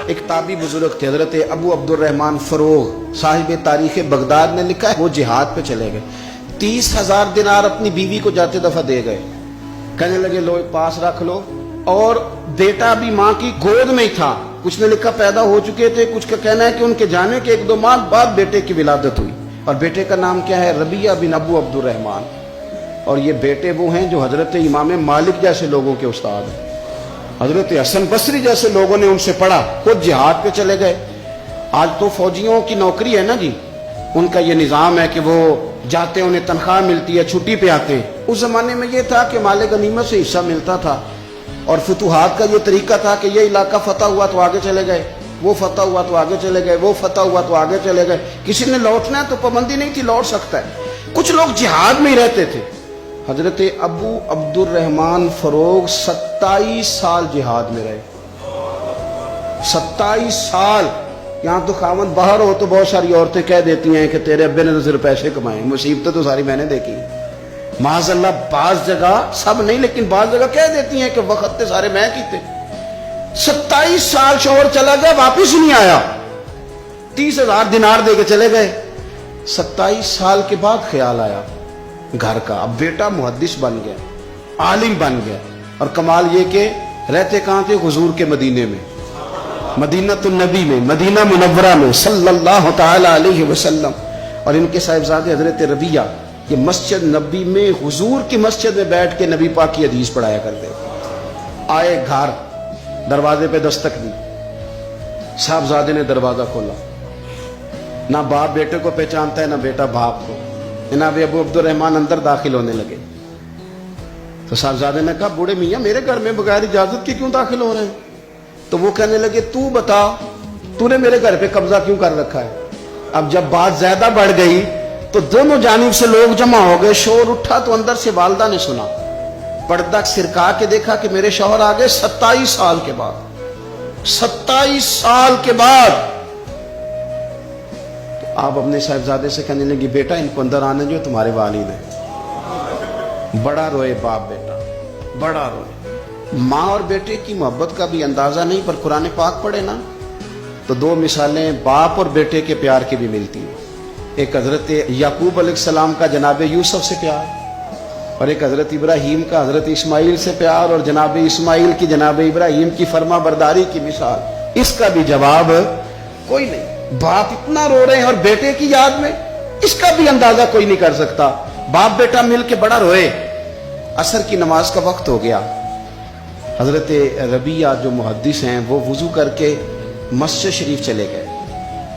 ایک تابعی بزرگ تھے حضرت ابو عبد الرحمن فروغ صاحب تاریخ بغداد نے لکھا ہے وہ جہاد پہ چلے گئے، 30,000 دینار اپنی بیوی کو جاتے دفعہ دے گئے، کہنے لگے لو پاس رکھ لو، اور بیٹا بھی ماں کی گود میں ہی تھا، کچھ نے لکھا پیدا ہو چکے تھے، کچھ کا کہنا ہے کہ ان کے جانے کے 1-2 ماہ بعد بیٹے کی ولادت ہوئی، اور بیٹے کا نام کیا ہے؟ ربیعہ بن ابو عبد الرحمن، اور یہ بیٹے وہ ہیں جو حضرت امام مالک جیسے لوگوں کے استاد ہیں، حضرت حسن بصری جیسے لوگوں نے ان سے پڑھا، خود جہاد پہ چلے گئے۔ آج تو فوجیوں کی نوکری ہے نا جی، ان کا یہ نظام ہے کہ وہ جاتے ہیں، انہیں تنخواہ ملتی ہے، چھٹی پہ آتے ہیں۔ اس زمانے میں یہ تھا کہ مال غنیمت سے حصہ ملتا تھا، اور فتوحات کا یہ طریقہ تھا کہ یہ علاقہ فتح ہوا تو آگے چلے گئے، وہ فتح ہوا تو آگے چلے گئے، وہ فتح ہوا تو آگے چلے گئے، کسی نے لوٹنا ہے تو پابندی نہیں تھی، لوٹ سکتا ہے۔ کچھ لوگ جہاد میں ہی رہتے تھے۔ حضرت ابو عبد الرحمن فروغ 27 سال جہاد میں رہے، 27 سال۔ یہاں تو خاوند باہر ہو تو بہت ساری عورتیں کہہ دیتی ہیں کہ تیرے ابے نے تو صرف پیسے کمائے، مصیبتیں تو ساری میں نے دیکھی ہیں۔ معاذ اللہ، بعض جگہ، سب نہیں لیکن بعض جگہ کہہ دیتی ہیں کہ وقت تے سارے میں کیتے۔ 27 سال شوہر چلا گیا، واپس نہیں آیا، 30,000 دینار دے کے چلے گئے۔ 27 سال کے بعد خیال آیا گھر کا، اب بیٹا محدث بن گیا، عالم بن گیا، اور کمال یہ کہ رہتے کہاں تھے؟ حضور کے مدینے میں، مدینہ النبی میں، مدینہ منورہ میں صلی اللہ تعالی علیہ وسلم۔ اور ان کے صاحبزادے حضرت ربیعہ یہ مسجد نبی میں، حضور کی مسجد میں بیٹھ کے نبی پاک کی حدیث پڑھایا کرتے۔ آئے گھر، دروازے پہ دستک دی، صاحبزادے نے دروازہ کھولا، نہ باپ بیٹے کو پہچانتا ہے نہ بیٹا باپ کو۔ جناب ابو عبد الرحمن اندر داخل ہونے لگے تو صاحبزادے نے کہا بوڑھے میاں میرے گھر میں بغیر اجازت کے کیوں داخل ہو رہے ہیں؟ تو وہ کہنے لگے تو بتا، تو نے میرے گھر پہ قبضہ کیوں کر رکھا ہے؟ اب جب بات زیادہ بڑھ گئی تو دونوں جانب سے لوگ جمع ہو گئے، شور اٹھا تو اندر سے والدہ نے سنا، پردہ سرکا کے دیکھا کہ میرے شوہر آ گئے 27 سال کے بعد، 27 سال کے بعد۔ آپ اپنے صاحبزادے سے کہنے لگی بیٹا ان کو اندر آنے جو، تمہارے والد ہیں۔ بڑا روئے باپ بیٹا، بڑا روئے۔ ماں اور بیٹے کی محبت کا بھی اندازہ نہیں، پر قرآن پاک پڑھے نا تو 2 مثالیں باپ اور بیٹے کے پیار کی بھی ملتی ہیں۔ ایک حضرت یعقوب علیہ السلام کا جناب یوسف سے پیار، اور ایک حضرت ابراہیم کا حضرت اسماعیل سے پیار، اور جناب اسماعیل کی جناب ابراہیم کی فرما برداری کی مثال۔ اس کا بھی جواب کوئی نہیں۔ باپ اتنا رو رہے ہیں اور بیٹے کی یاد میں، اس کا بھی اندازہ کوئی نہیں کر سکتا۔ باپ بیٹا مل کے بڑا روئے۔ عصر کی نماز کا وقت ہو گیا، حضرت ربیعہ جو محدث ہیں وہ وضو کر کے مسجد شریف چلے گئے۔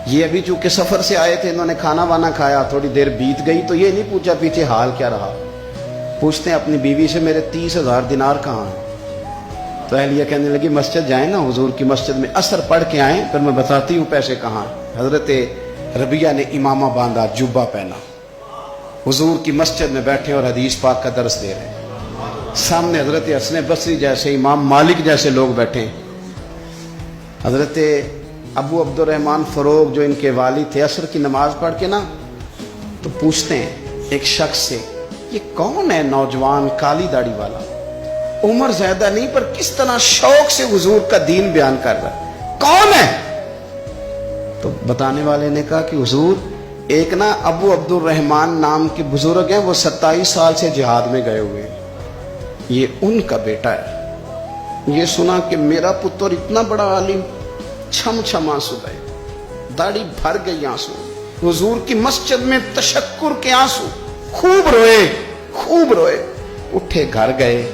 یہ ابھی چونکہ سفر سے آئے تھے، انہوں نے کھانا وانا کھایا، تھوڑی دیر بیت گئی تو یہ نہیں پوچھا پیچھے حال کیا رہا، پوچھتے ہیں اپنی بیوی سے میرے 30,000 دینار کہاں ہیں؟ تو اہلیہ کہنے لگی مسجد جائیں نا، حضور کی مسجد میں عصر پڑھ کے آئیں، پھر میں بتاتی ہوں پیسے کہاں ہیں۔ حضرت ربیعہ نے امامہ باندھا، جبہ پہنا، حضور کی مسجد میں بیٹھے اور حدیث پاک کا درس دے رہے ہیں۔ سامنے حضرت حسن بصری جیسے، امام مالک جیسے لوگ بیٹھے۔ حضرت ابو عبد الرحمن فروغ جو ان کے والد تھے، عصر کی نماز پڑھ کے نا تو پوچھتے ہیں ایک شخص سے، یہ کون ہے نوجوان کالی داڑھی والا؟ عمر زیادہ نہیں پر کس طرح شوق سے حضور کا دین بیان کر رہا ہے، کون ہے؟ تو بتانے والے نے کہا کہ حضور ایک نا ابو عبد الرحمن نام کے بزرگ ہیں، وہ 27 سال سے جہاد میں گئے ہوئے ہیں، یہ ان کا بیٹا ہے۔ یہ سنا کہ میرا پتر اتنا بڑا عالم، چھم چھم آنسو گئے، داڑھی بھر گئی آنسو، حضور کی مسجد میں تشکر کے آنسو، خوب روئے، خوب روئے۔ اٹھے گھر گئے،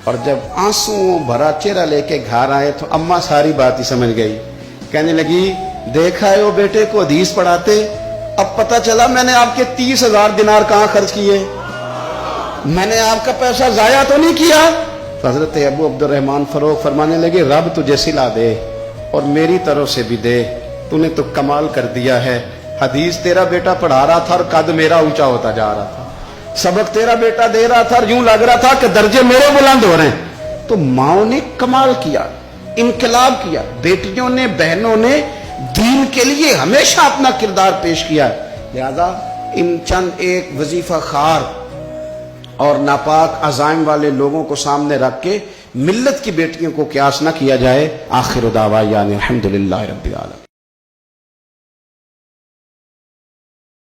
اور جب آنسو بھرا چہرہ لے کے گھر آئے تو اماں ساری بات ہی سمجھ گئی، کہنے لگی دیکھا ہے وہ بیٹے کو حدیث پڑھاتے، اب پتہ چلا میں نے آپ کے 30,000 دینار کہاں خرچ کیے، میں نے آپ کا پیسہ ضائع تو نہیں کیا۔ حضرت ابو عبد الرحمن فروغ فرمانے لگے رب تجھے صلہ دے اور میری طرف سے بھی دے، تو نے تو کمال کر دیا ہے۔ حدیث تیرا بیٹا پڑھا رہا تھا اور قد میرا اونچا ہوتا جا رہا تھا، سبق تیرا بیٹا دے رہا تھا اور یوں لگ رہا تھا کہ درجے میرے بلند ہو رہے ہیں۔ تو ماؤں نے کمال کیا، انقلاب کیا، بیٹیوں نے، بہنوں نے دین کے لیے ہمیشہ اپنا کردار پیش کیا۔ لہذا ان چند ایک وظیفہ خار اور ناپاک عزائم والے لوگوں کو سامنے رکھ کے ملت کی بیٹیوں کو قیاس نہ کیا جائے. آخر دعوانا الحمدللہ رب العالمین.